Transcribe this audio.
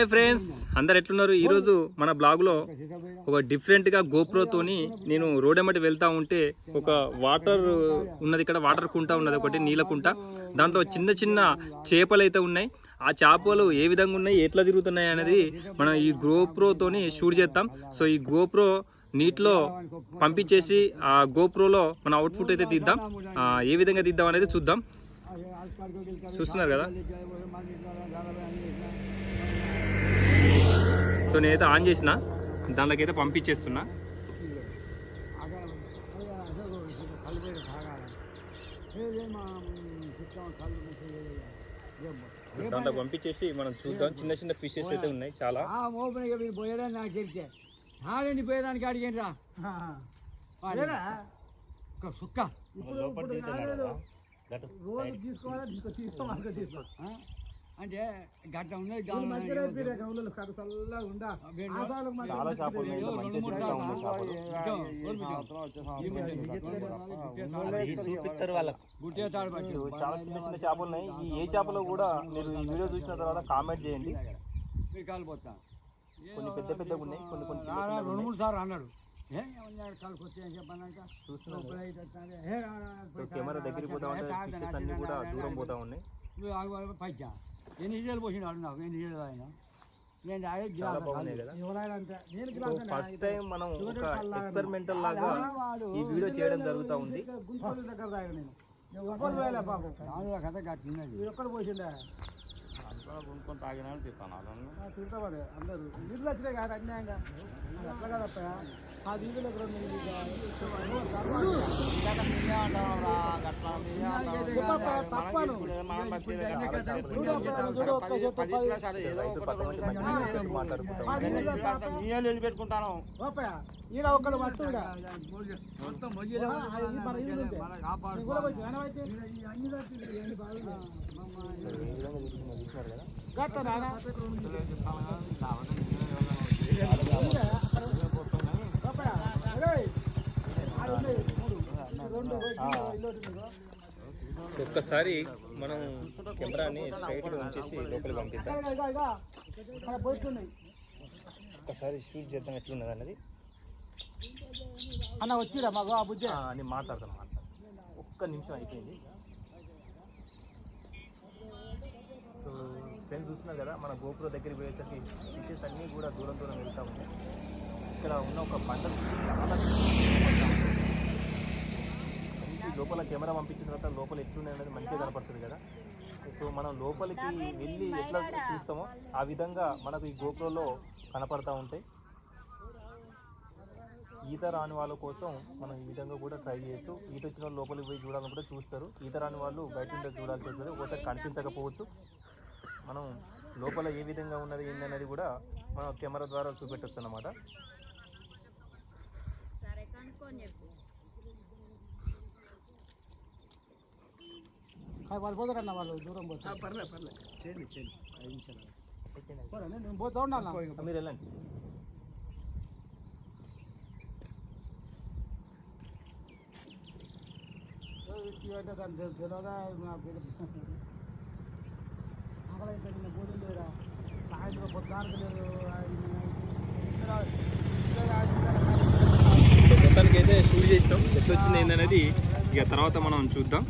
Hi friends, అందరు ఎట్లున్నారు? ఈరోజు మన బ్లాగ్లో ఒక డిఫరెంట్గా గోప్రోతోని నేను రోడ్ ఎమ్మటి వెళ్తూ ఉంటే ఒక వాటర్ ఉన్నది, ఇక్కడ వాటర్ కుంట ఉన్నది, ఒకటి నీళ్ళ కుంట. దాంట్లో చిన్న చిన్న చేపలు అయితే ఉన్నాయి. ఆ చేపలు ఏ విధంగా ఉన్నాయి, ఎట్లా తిరుగుతున్నాయి అనేది మనం ఈ గోప్రోతోని షూట్ చేస్తాం. సో ఈ గోప్రో నీటిలో పంపించేసి ఆ గోప్రోలో మన అవుట్పుట్ అయితే తీద్దాం. ఏ విధంగా తీద్దాం అనేది చూద్దాం. చూస్తున్నారు కదా, సో నేనైతే ఆన్ చేసిన, దాంట్లోకైతే పంపించేస్తున్నా. దాంట్లో పంపించేసి మనం చూద్దాం. చిన్న చిన్న ఫిషెస్ అయితే ఉన్నాయి చాలా. పోయేదానికి అడిగాను రా సుక్క రోజు తీసుకోవాలి, అంటే గట్ట ఉన్నది. చాలా చేపలు చూపిస్తారు వాళ్ళకు. చాలా చిన్న చిన్న చేపలు ఉన్నాయి. ఈ ఏ చేపలో కూడా మీరు ఈ వీడియో చూసిన తర్వాత కామెంట్ చేయండి. కొన్ని పెద్ద పెద్దగా ఉన్నాయి, కొన్ని కొన్ని 2-3 సార్లు అన్నాడు. కెమెరా దగ్గరికి పోతా ఉంటే అన్ని కూడా దూరం పోతా ఉన్నాయి. పైచా ఎన్ని నీళ్ళు పోసిండు వాడు, నాకు ఎన్ని నీళ్ళు ఆయన. ఫస్ట్ టైం మనం ఒక ఎక్స్పెరిమెంటల్ లాగా ఈ వీడియో చేయడం జరుగుతూ ఉంది. కథ గట్టినది ఎక్కడ పోసిండే కొనుక్కొని తాగినాడు తిప్పాను తింటామని అందరూ నీళ్ళు వచ్చినాయి కాదు అన్యాయంగా. అట్లా కదప్ప ఆ నీళ్ళు పెట్టుకుంటాను ఈడ ఒక్కరు మట్టు ఒక్కసారి మనం కెమెరాని స్ట్రైట్గా ఉంచేసి లోపలికి పంపిద్దాం. ఒక్కసారి షూట్ చేద్దాం ఎట్లున్నది అన్నది. అన్న వచ్చిరా మాకు ఆ బుజ్జి అని మాట్లాడతాం. ఒక్క నిమిషం అయిపోయింది. సో ఫ్రెండ్స్ చూస్తున్నారు కదా, మన గోపురం దగ్గరికి పోయేసరికి ఫిషెస్ అన్నీ కూడా దూరం దూరం వెళ్తూ ఉంటాయి. ఇక్కడ ఉన్న ఒక బండ చాలా లోపల కెమెరా పంపించిన తర్వాత లోపల ఎట్లున్నాయి అనేది మంచిగా కనపడుతుంది కదా. సో మనం లోపలికి వెళ్ళి ఎట్లా చూస్తామో ఆ విధంగా మనకు ఈ గోపురంలో కనపడతా ఉంటాయి. ఈత రాని వాళ్ళ కోసం మనం ఈ విధంగా కూడా ట్రై చేయొచ్చు. ఈత వచ్చిన వాళ్ళు లోపలికి పోయి చూడాలని కూడా చూస్తారు. ఈత రాని వాళ్ళు బయట ఉంటే చూడాల్సి వస్తుంది. ఒకసారి కనిపించకపోవచ్చు. మనం లోపల ఏ విధంగా ఉన్నది ఏంటనేది కూడా మనం కెమెరా ద్వారా చూపెట్టచ్చు అన్నమాట. పడిపోతారన్న వాళ్ళు దూరం పోతారు. పర్లేదు పర్లేదు చేయండి చేయండి 5 నిమిషాలు నేను పోతా ఉండాలి. మీరు వెళ్ళండి. దాన్ని తెలియదా ఆకలైతే భోజనం లేరా, సాయంత్రం పొద్దునానికి లేదు. మొత్తానికి అయితే షూట్ చేసినాం. ఎట్లా వచ్చింది ఏంటనేది ఇక తర్వాత మనం చూద్దాం.